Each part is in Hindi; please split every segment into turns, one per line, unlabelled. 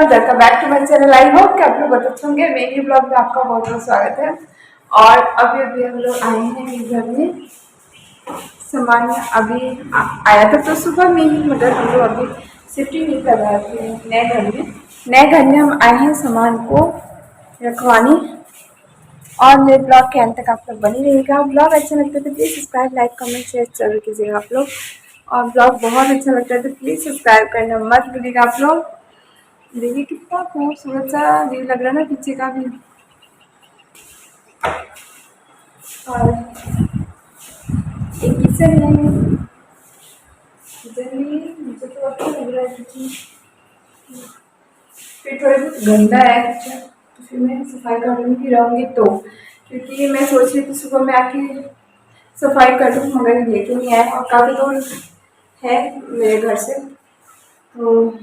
नमस्कार, welcome back to my channel. I hope कि आप लोग बहुत अच्छे होंगे। मेरे ब्लॉग में आपका बहुत बहुत स्वागत है। और अभी अभी हम लोग आए हैं मेरे घर में। सामान अभी आया था तो सुबह में ही, मगर हम लोग अभी शिफ्टिंग नहीं कर रहे थे नए घर में हम आए हैं सामान को रखवाने। और मेरे ब्लॉग के अंत तक आप लोग बनी रहेगा। ब्लॉग अच्छा लगता है तो please subscribe, like, comment, share जरूर कीजिएगा आप लोग। और ब्लॉग बहुत अच्छा लगता है तो प्लीज़ सब्सक्राइब करना मत भूलिएगा आप लोग। देखिए कितना खूबसूरत सा व्यू लग रहा है ना पीछे का भी। और एक किचन है। किचन में मुझे तो अच्छा लग रहा है किचन। फिर थोड़ा बहुत गंदा है किचन, तो फिर मैं सफाई करूँगी रहूँगी तो, क्योंकि मैं सोच रही थी सुबह में आके सफाई कर लूँ, मगर ये लेके नहीं आया और काफ़ी दूर है मेरे घर से। तो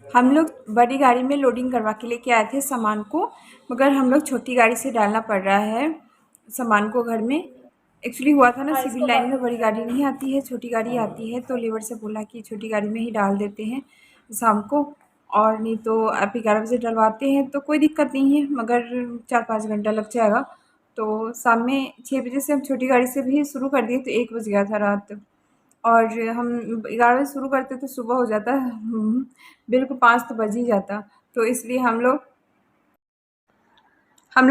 हम लोग बड़ी गाड़ी में लोडिंग करवा के लेके आए थे सामान को, मगर हम लोग छोटी गाड़ी से डालना पड़ रहा है सामान को घर में। एक्चुअली हुआ था ना, सिविल लाइन में बड़ी गाड़ी नहीं आती है, छोटी गाड़ी आती है। तो लेबर से बोला कि छोटी गाड़ी में ही डाल देते हैं शाम को, और नहीं तो आप 11 बजे डलवाते हैं तो कोई दिक्कत नहीं है, मगर 4-5 घंटा लग जाएगा। तो शाम में 6 बजे से हम छोटी गाड़ी से भी शुरू कर दिए तो 1 बज गया था रात। और हम 11 बजे शुरू करते तो सुबह हो जाता बिल्कुल 5 तो बज ही जाता। तो इसलिए हम लोग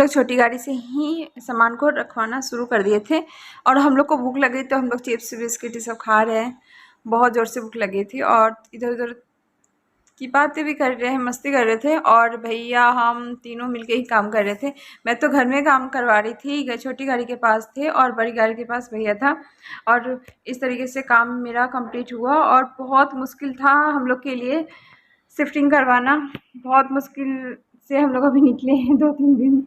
छोटी गाड़ी से ही सामान को रखवाना शुरू कर दिए थे। और हम लोग को भूख लगी तो हम लोग चिप्स बिस्किट ये सब खा रहे हैं। बहुत ज़ोर से भूख लगी थी और इधर उधर की बातें भी कर रहे हैं, मस्ती कर रहे थे। और भैया हम तीनों मिलके ही काम कर रहे थे। मैं तो घर में काम करवा रही थी, छोटी गाड़ी के पास थे और बड़ी गाड़ी के पास भैया था। और इस तरीके से काम मेरा कंप्लीट हुआ और बहुत मुश्किल था हम लोग के लिए शिफ्टिंग करवाना। बहुत मुश्किल से हम लोग अभी निकले हैं 2-3 दिन।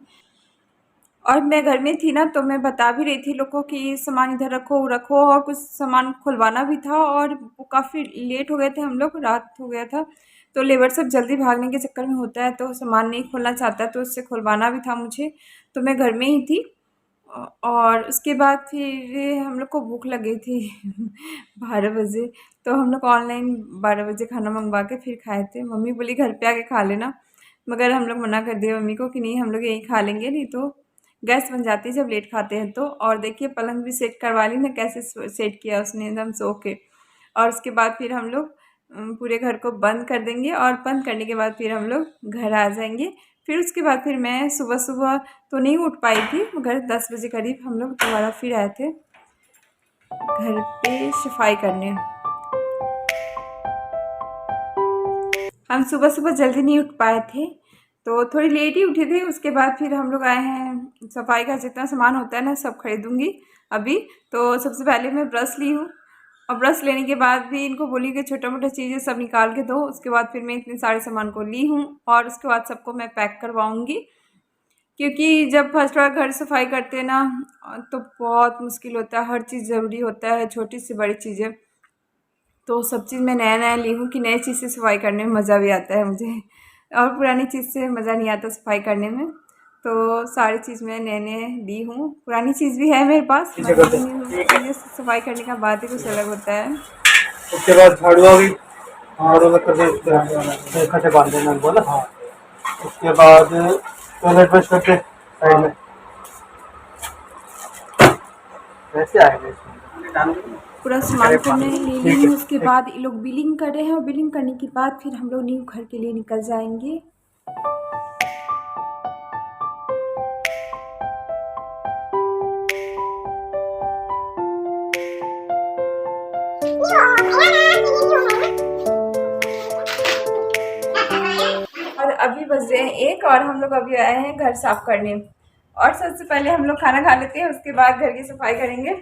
और मैं घर में थी ना, तो मैं बता भी रही थी लोग को कि सामान इधर रखो वो रखो, और कुछ सामान खुलवाना भी था। और वो काफ़ी लेट हो गए थे हम लोग, रात हो गया था। तो लेबर सब जल्दी भागने के चक्कर में होता है तो सामान नहीं खोलना चाहता, तो उससे खुलवाना भी था मुझे। तो मैं घर में ही थी। और उसके बाद फिर हम लोग को भूख लगी थी 12 बजे। तो हम लोग ऑनलाइन 12 बजे खाना मंगवा के फिर खाए थे। मम्मी बोली घर पे आके खा लेना, मगर हम लोग मना कर दिया मम्मी को कि नहीं, हम लोग यहीं खा लेंगे, नहीं तो गैस बन जाती है जब लेट खाते हैं तो। और देखिए पलंग भी सेट करवा ली ना, कैसे सेट किया उसने एकदम सो के। और उसके बाद फिर हम लोग पूरे घर को बंद कर देंगे, और बंद करने के बाद फिर हम लोग घर आ जाएंगे। फिर उसके बाद फिर मैं सुबह सुबह तो नहीं उठ पाई थी, मगर 10 बजे करीब हम लोग दोबारा फिर आए थे घर पे सफाई करने। हम सुबह सुबह जल्दी नहीं उठ पाए थे, तो थोड़ी लेट ही उठे थे। उसके बाद फिर हम लोग आए हैं, सफाई का जितना सामान होता है ना सब खरीदूंगी अभी। तो सबसे पहले मैं ब्रश ली हूँ, और ब्रश लेने के बाद भी इनको बोली कि छोटा मोटा चीज़ें सब निकाल के दो। उसके बाद फिर मैं इतने सारे सामान को ली हूँ, और उसके बाद सबको मैं पैक करवाऊँगी। क्योंकि जब फर्स्ट बार घर सफाई करते हैं ना, तो बहुत मुश्किल होता है, हर चीज़ ज़रूरी होता है, छोटी से बड़ी चीज़ें। तो सब चीज़ मैं नया नया ली हूँ कि नई चीज़ से सफाई करने में मज़ा भी आता है मुझे, और पुरानी चीज़ से मज़ा नहीं आता सफाई करने में। तो सारी चीज़ मैं नए नए ली हूँ, पुरानी चीज़ भी है मेरे पास, मगर चीज़ें से सफाई करने का बात ही कुछ अलग होता है।
उसके बाद झाड़ू आ गई, झाड़ू में करके खटे बांध देना बोला। हाँ, उसके बाद टॉयलेट ब्रश करके साइड में वैसे आएंगे इसमें।
पूरा सामान को मैं ले ली हूँ। उसके बाद ये लोग बिलिंग कर रहे हैं, और बिलिंग करने के बाद फिर हम लोग न्यू घर के लिए निकल जाएंगे। और अभी बज रहे हैं 1, और हम लोग अभी आए हैं घर साफ करने। और सबसे पहले हम लोग खाना खा लेते हैं, उसके बाद घर की सफाई करेंगे,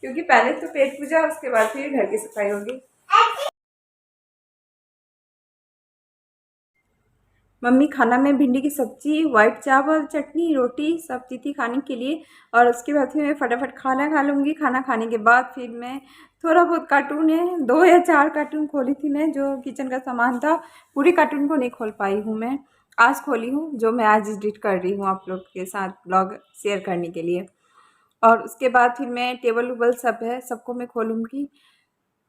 क्योंकि पहले तो पेट पूजा, उसके बाद फिर घर की सफाई होगी। मम्मी खाना में भिंडी की सब्जी, वाइट चावल, चटनी, रोटी सब दी थी खाने के लिए। और उसके बाद फिर मैं फटाफट खाना खा लूँगी। खाना खाने के बाद फिर मैं थोड़ा बहुत कार्टून है, 2 या 4 कार्टून खोली थी मैं, जो किचन का सामान था। पूरी कार्टून को नहीं खोल पाई हूँ मैं, आज खोली हूँ, जो मैं आज एडिट कर रही हूँ आप लोग के साथ ब्लॉग शेयर करने के लिए। और उसके बाद फिर मैं टेबल वेबल सब है, सबको मैं खोलूँगी।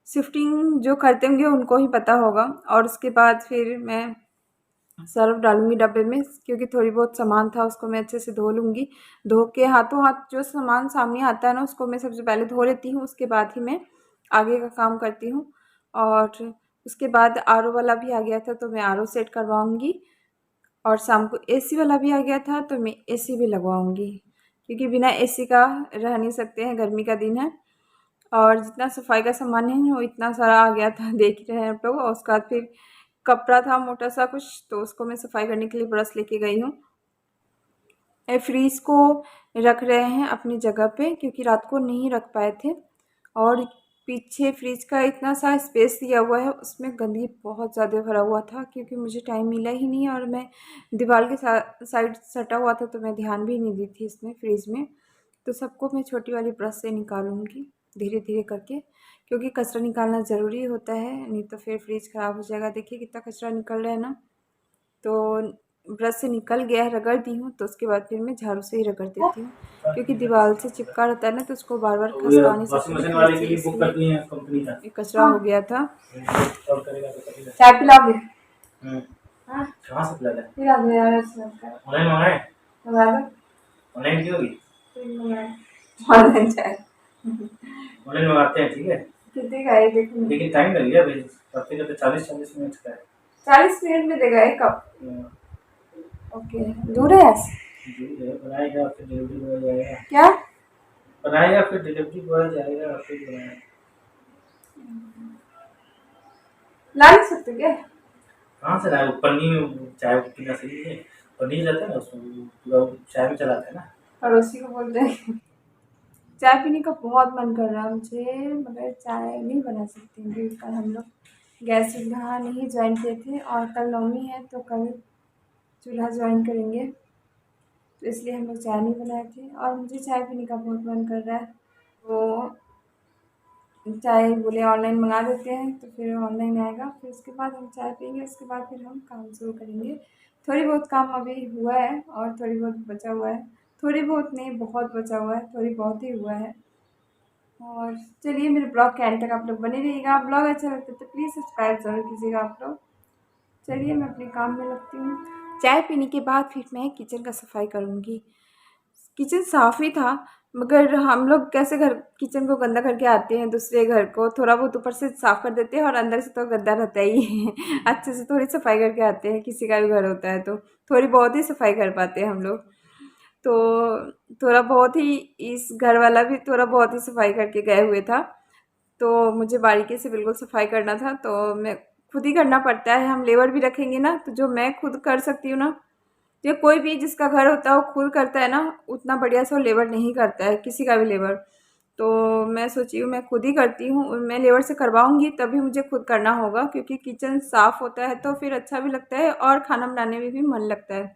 शिफ्टिंग जो करते होंगे उनको ही पता होगा। और उसके बाद फिर मैं सर्फ डालूंगी डब्बे में, क्योंकि थोड़ी बहुत सामान था उसको मैं अच्छे से धो लूँगी। धो के हाथों हाथ जो सामान सामने आता है ना, उसको मैं सबसे पहले धो लेती हूँ, उसके बाद ही मैं आगे का काम करती हूँ। और उसके बाद आरओ वाला भी आ गया था, तो मैं आरओ सेट करवाऊँगी। और शाम को एसी वाला भी आ गया था, तो मैं एसी भी लगवाऊँगी, क्योंकि बिना एसी का रह नहीं सकते हैं, गर्मी का दिन है। और जितना सफाई का सामान है वो इतना सारा आ गया था, देख ही रहे हैं आप लोग। और उसके बाद फिर कपड़ा था मोटा सा कुछ, तो उसको मैं सफाई करने के लिए ब्रश लेके गई हूँ। फ्रीज को रख रहे हैं अपनी जगह पे, क्योंकि रात को नहीं रख पाए थे। और पीछे फ्रिज का इतना सा स्पेस दिया हुआ है, उसमें गंदगी बहुत ज़्यादा भरा हुआ था, क्योंकि मुझे टाइम मिला ही नहीं और मैं दीवार के साइड सटा हुआ था, तो मैं ध्यान भी नहीं दी थी इसमें फ्रिज में। तो सबको मैं छोटी वाली ब्रश से निकालूंगी धीरे धीरे करके, क्योंकि कचरा निकालना ज़रूरी होता है, नहीं तो फिर फ्रिज ख़राब हो जाएगा। देखिए कितना कचरा निकल रहा है ना। तो ब्रश से निकल गया है, रगड़ दी हूँ, तो उसके बाद फिर मैं झाड़ू से ही रगड़ देती हूँ, क्योंकि दीवार से चिपका रहता है ना, तो उसको बार बार खसका नहीं सकते, इसलिए कचरा हो गया था। चाय पिलाओगे? कहाँ से पिला दे? पिला दो यार, ऑनलाइन मंगाए? मंगा दो। ऑनलाइन की होगी? ऑनलाइन चाय ऑनलाइन मंगाते हैं, ठीक है? कितने का है देखो, लेकिन टाइम लगेगा भाई, करते करते 40 मिनट का है। 40 मिनट में देगा एक कप? ओके, दूर है बनाएगा फिर डिलीवरी बॉय जाएगा। क्या बनाएगा? फिर डिलीवरी बॉय जाएगा और फिर बनाएगा। ला नहीं सकते क्या? कहाँ से लाए? पन्नी में चाय पीना सही है, पन्नी रहता है ना उसमें, पूरा चाय में चलाते हैं ना। पड़ोसी को बोलते हैं चाय पीने का बहुत मन कर रहा है मुझे, मगर चाय नहीं बना सकती, क्योंकि कल हम लोग गैस चूल्हा नहीं ज्वाइन किए थे, और कल नवमी है, तो कल चूल्हा ज्वाइन करेंगे, तो इसलिए हम लोग चाय नहीं बनाए थे। और मुझे चाय पीने का बहुत मन कर रहा है, तो चाय बोले ऑनलाइन मंगा देते हैं, तो फिर ऑनलाइन आएगा, फिर उसके बाद हम चाय पियेंगे, उसके बाद फिर हम काम शुरू करेंगे। थोड़ी बहुत काम अभी हुआ है और थोड़ी बहुत बचा हुआ है, थोड़ी बहुत नहीं बहुत बचा हुआ है, थोड़ी बहुत ही हुआ है। और चलिए मेरे ब्लॉग के एंड तक आप लोग बने रहिएगा। ब्लॉग अच्छा लगता है तो प्लीज़ सब्सक्राइब ज़रूर कीजिएगा आप लोग। चलिए मैं अपने काम में लगती हूँ। चाय पीने के बाद फिर मैं किचन का सफाई करूँगी। किचन साफ़ ही था, मगर हम लोग कैसे घर किचन को गंदा करके आते हैं, दूसरे घर को थोड़ा बहुत ऊपर से साफ़ कर देते हैं और अंदर से तो गंदा रहता ही है अच्छे से थोड़ी सफाई करके आते हैं, किसी का भी घर होता है तो थोड़ी बहुत ही सफाई कर पाते हैं हम लोग। तो थोड़ा बहुत ही इस घर वाला भी थोड़ा बहुत ही सफाई करके गए हुए था, तो मुझे बारीकी से बिल्कुल सफाई करना था, तो मैं खुद ही करना पड़ता है। हम लेबर भी रखेंगे ना, तो जो मैं खुद कर सकती हूँ ना, जो कोई भी जिसका घर होता है वो खुद करता है ना, उतना बढ़िया से वो लेबर नहीं करता है, किसी का भी लेबर। तो मैं सोची हूँ मैं खुद ही करती हूँ, मैं लेबर से करवाऊँगी तभी मुझे खुद करना होगा, क्योंकि किचन साफ़ होता है तो फिर अच्छा भी लगता है और खाना बनाने में भी मन लगता है।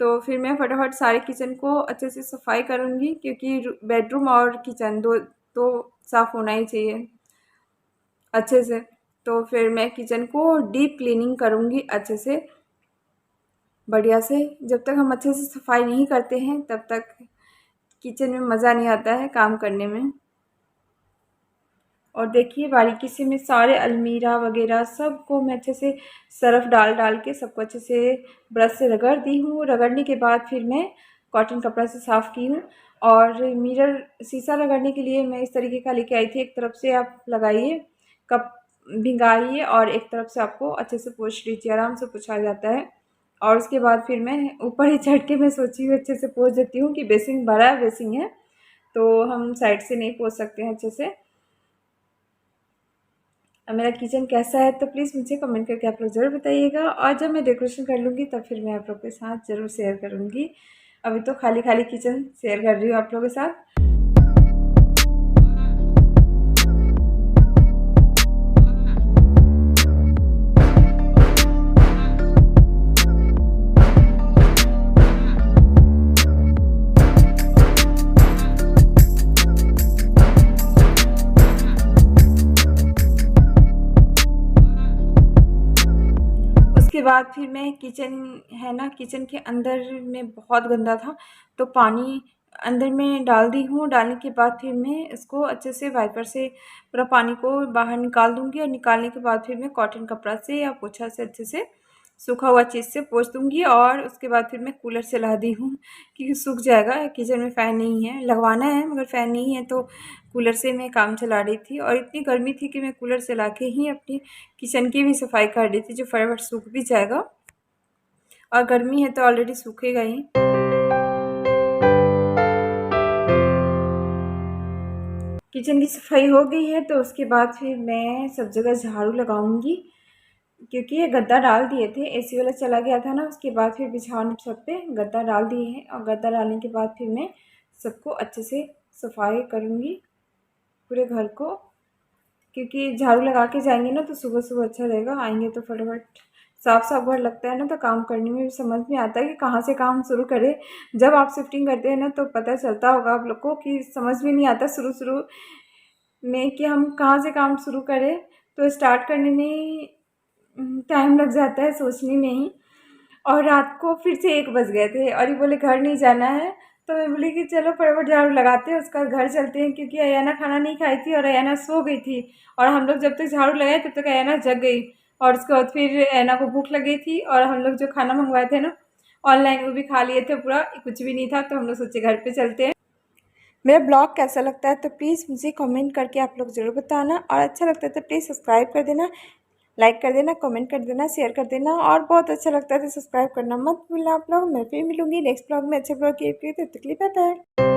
तो फिर मैं फटाफट सारे किचन को अच्छे से सफाई करूँगी, क्योंकि बेडरूम और किचन दो तो साफ़ होना ही चाहिए अच्छे से। तो फिर मैं किचन को डीप क्लीनिंग करूँगी अच्छे से, बढ़िया से। जब तक हम अच्छे से सफाई नहीं करते हैं तब तक किचन में मज़ा नहीं आता है काम करने में। और देखिए बारीकी से मैं सारे अलमीरा वगैरह सबको मैं अच्छे से सर्फ़ डाल डाल के सबको अच्छे से ब्रश से रगड़ दी हूँ। रगड़ने के बाद फिर मैं कॉटन कपड़ा से साफ़ की हूँ। और मिरर शीशा रगड़ने के लिए मैं इस तरीके का लेके आई थी, एक तरफ से आप लगाइए, कप भिंगाइए और एक तरफ से आपको अच्छे से पोंछ लीजिए, आराम से पोंछा जाता है। और उसके बाद फिर मैं ऊपर ही चढ़ के मैं सोची हूँ अच्छे से पोंछ देती हूँ, कि बेसिन बड़ा बेसिन है तो हम साइड से नहीं पोंछ सकते हैं अच्छे से। मेरा किचन कैसा है तो प्लीज़ मुझे कमेंट करके आप लोग ज़रूर बताइएगा, और जब मैं डेकोरेशन कर लूँगी तब फिर मैं आप लोग के साथ ज़रूर शेयर करूँगी। अभी तो खाली खाली किचन शेयर कर रही हूँ आप लोगों के साथ। उसके बाद फिर मैं किचन है ना, किचन के अंदर में बहुत गंदा था तो पानी अंदर में डाल दी हूँ। डालने के बाद फिर मैं इसको अच्छे से वाइपर से पूरा पानी को बाहर निकाल दूँगी और निकालने के बाद फिर मैं कॉटन कपड़ा से या पोछा से अच्छे से सूखा हुआ चीज़ से पोंछ दूँगी। और उसके बाद फिर मैं कूलर चला दी हूँ क्योंकि सूख जाएगा। किचन में फ़ैन नहीं है, लगवाना है मगर फ़ैन नहीं है तो कूलर से मैं काम चला रही थी। और इतनी गर्मी थी कि मैं कूलर चला के ही अपनी किचन की भी सफाई कर रही थी, जो फटाफट सूख भी जाएगा और गर्मी है तो ऑलरेडी सूखेगा ही। किचन की सफाई हो गई है तो उसके बाद फिर मैं सब जगह झाड़ू लगाऊंगी क्योंकि ये गद्दा डाल दिए थे, एसी वाला चला गया था ना। उसके बाद फिर बिछावन सब पे गद्दा डाल दिए हैं और गद्दा डालने के बाद फिर मैं सबको अच्छे से सफाई करूँगी पूरे घर को, क्योंकि झाड़ू लगा के जाएंगे ना तो सुबह सुबह अच्छा रहेगा। आएंगे तो फटाफट साफ साफ घर लगता है ना, तो काम करने में भी समझ में आता है कि कहाँ से काम शुरू करें। जब आप शिफ्टिंग करते हैं ना तो पता चलता होगा आप लोग को कि समझ में नहीं आता शुरू शुरू में कि हम कहाँ से काम शुरू करें। तो स्टार्ट करने में टाइम लग जाता है सोचने में ही। और रात को फिर से 1 बज गए थे और ये बोले घर नहीं जाना है, तो मैं बोली कि चलो फटाफट झाड़ू लगाते हैं उसका घर चलते हैं, क्योंकि अयाना खाना नहीं खाई थी और अयाना सो गई थी। और हम लोग जब तक झाड़ू लगाए तब तक अयाना जग गई और उसके बाद फिर अयाना को भूख लगी थी और हम लोग जो खाना मंगवाए थे ना ऑनलाइन वो भी खा लिए थे पूरा, कुछ भी नहीं था। तो हम लोग सोचे घर पे चलते हैं। मेरा ब्लॉग कैसा लगता है तो प्लीज़ मुझे कमेंट करके आप लोग ज़रूर बताना, और अच्छा लगता है तो प्लीज़ सब्सक्राइब कर देना, लाइक कर देना, कमेंट कर देना, शेयर कर देना। और बहुत अच्छा लगता है तो सब्सक्राइब करना मत भूलना आप लोग। मैं फिर मिलूंगी नेक्स्ट ब्लॉग में अच्छे ब्लॉग के लिए। तब तक के लिए बाय बाय।